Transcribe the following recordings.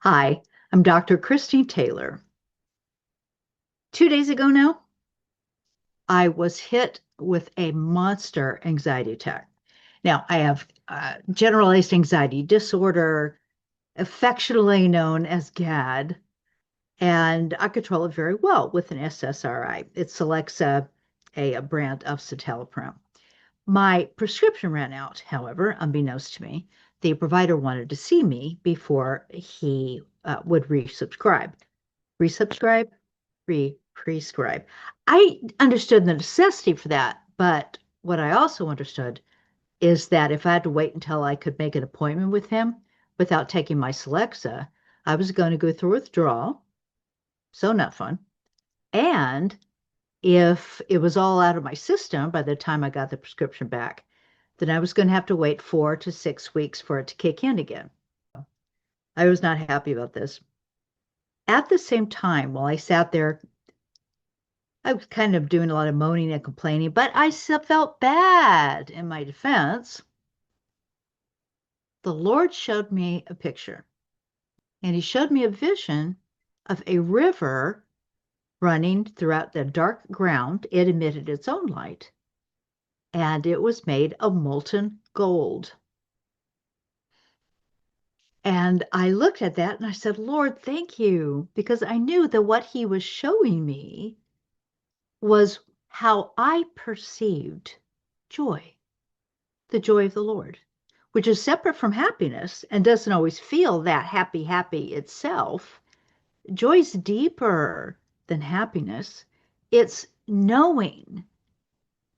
Hi, I'm Dr. Christine Taylor. 2 days ago now, I was hit with a monster anxiety attack. Now, I have generalized anxiety disorder, affectionately known as GAD, and I control it very well with an SSRI. It selects a brand of citalopram. My prescription ran out, however, unbeknownst to me. The provider wanted to see me before he would resubscribe. Resubscribe? Prescribe. I understood the necessity for that, but what I also understood is that if I had to wait until I could make an appointment with him without taking my Celexa, I was going to go through withdrawal, so not fun. And if it was all out of my system by the time I got the prescription back, then I was going to have to wait 4 to 6 weeks for it to kick in again. I was not happy about this. At the same time, while I sat there, I was kind of doing a lot of moaning and complaining, but I still felt bad in my defense. The Lord showed me a picture, and He showed me a vision of a river running throughout the dark ground. It emitted its own light, and it was made of molten gold. And I looked at that and I said, Lord, thank you, because I knew that what He was showing me was how I perceived joy, the joy of the Lord, which is separate from happiness and doesn't always feel that happy itself. Joy's deeper than happiness. It's knowing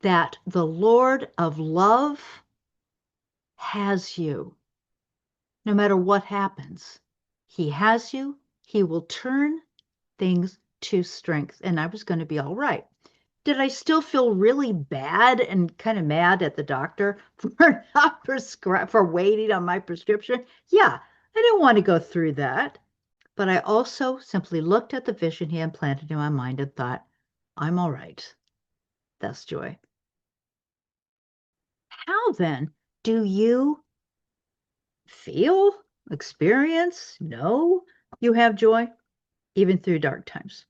that the Lord of love has you no matter what happens. He has you. He will turn things to strength. And I was going to be all right. Did I still feel really bad and kind of mad at the doctor for not for waiting on my prescription? Yeah, I didn't want to go through that. But I also simply looked at the vision he implanted in my mind and thought, I'm all right. That's joy. How then do you feel, experience, know you have joy, even through dark times?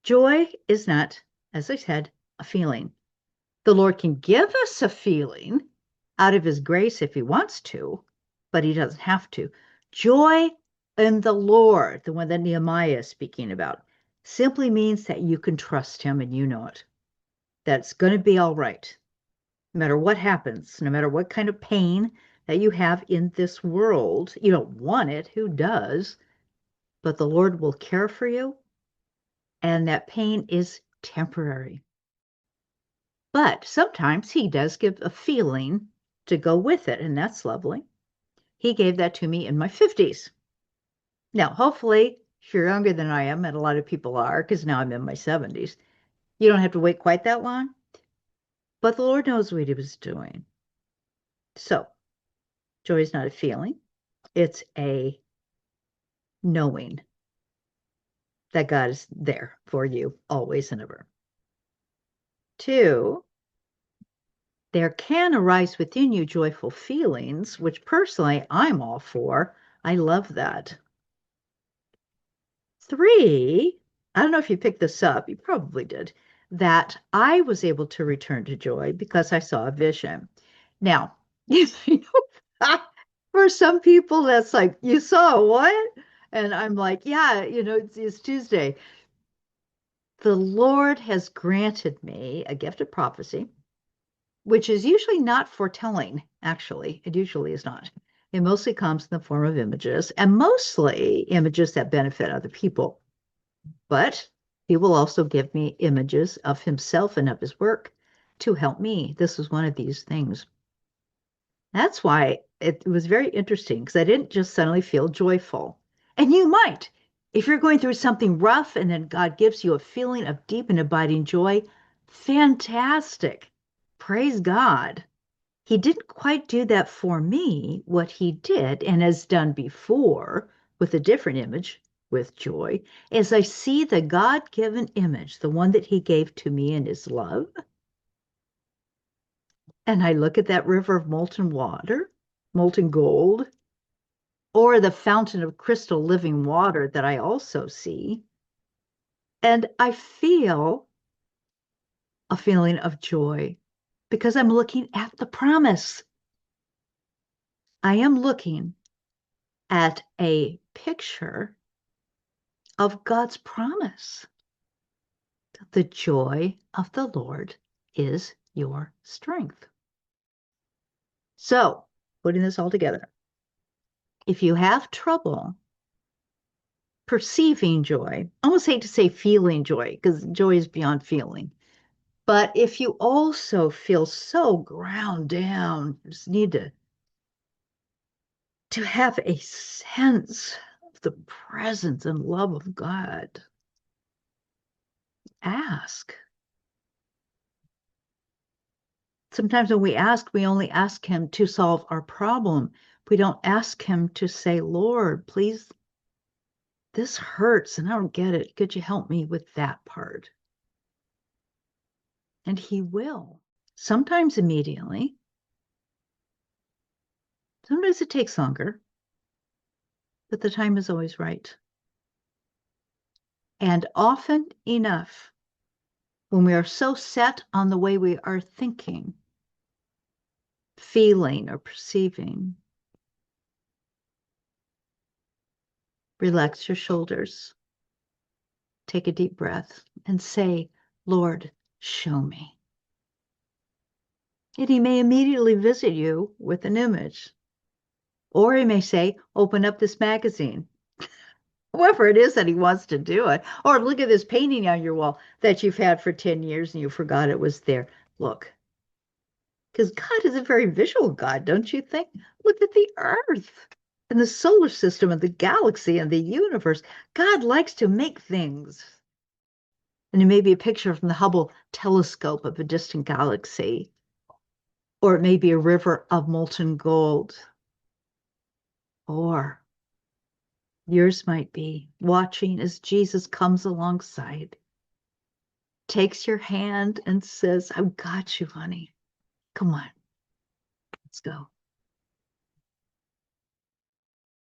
Joy is not, as I said, a feeling. The Lord can give us a feeling out of His grace if He wants to, but He doesn't have to. Joy in the Lord, the one that Nehemiah is speaking about, simply means that you can trust Him and you know it. That's going to be all right, no matter what happens, no matter what kind of pain that you have in this world. You don't want it, who does? But the Lord will care for you, and that pain is temporary. But sometimes He does give a feeling to go with it, and that's lovely. He gave that to me in my 50s. Now, hopefully, if you're younger than I am, and a lot of people are, because now I'm in my 70s, you don't have to wait quite that long. But the Lord knows what He was doing. So, joy is not a feeling, it's a knowing that God is there for you always and ever. Two, there can arise within you joyful feelings, which personally I'm all for. I love that. Three, I don't know if you picked this up, you probably did, that I was able to return to joy because I saw a vision. Now, you know, for some people, that's like, you saw what? And I'm like, yeah, it's Tuesday. The Lord has granted me a gift of prophecy, which is usually not foretelling, actually. It usually is not. It mostly comes in the form of images, and mostly images that benefit other people. But He will also give me images of Himself and of His work to help me. This is one of these things. That's why it was very interesting, because I didn't just suddenly feel joyful. And you might. If you're going through something rough and then God gives you a feeling of deep and abiding joy, fantastic. Praise God. He didn't quite do that for me. What He did and has done before with a different image, with joy, is I see the God-given image, the one that He gave to me in His love, and I look at that river of molten water, molten gold, or the fountain of crystal living water that I also see. And I feel a feeling of joy because I'm looking at the promise. I am looking at a picture of God's promise. The joy of the Lord is your strength. So, putting this all together, if you have trouble perceiving joy, I almost hate to say feeling joy because joy is beyond feeling. But if you also feel so ground down, you just need to have a sense of the presence and love of God, ask. Sometimes when we ask, we only ask Him to solve our problem. We don't ask Him to say, Lord, please, this hurts and I don't get it. Could you help me with that part? And He will. Sometimes immediately. Sometimes it takes longer, but the time is always right. And often enough, when we are so set on the way we are thinking, feeling, or perceiving, relax your shoulders, take a deep breath, and say, Lord, show me. And He may immediately visit you with an image. Or He may say, open up this magazine. However it is that He wants to do it. Or look at this painting on your wall that you've had for 10 years and you forgot it was there. Look. Because God is a very visual God, don't you think? Look at the earth and the solar system and the galaxy and the universe. God likes to make things. And it may be a picture from the Hubble telescope of a distant galaxy, or it may be a river of molten gold, or yours might be watching as Jesus comes alongside, takes your hand and says, I've got you, honey. Come on, let's go.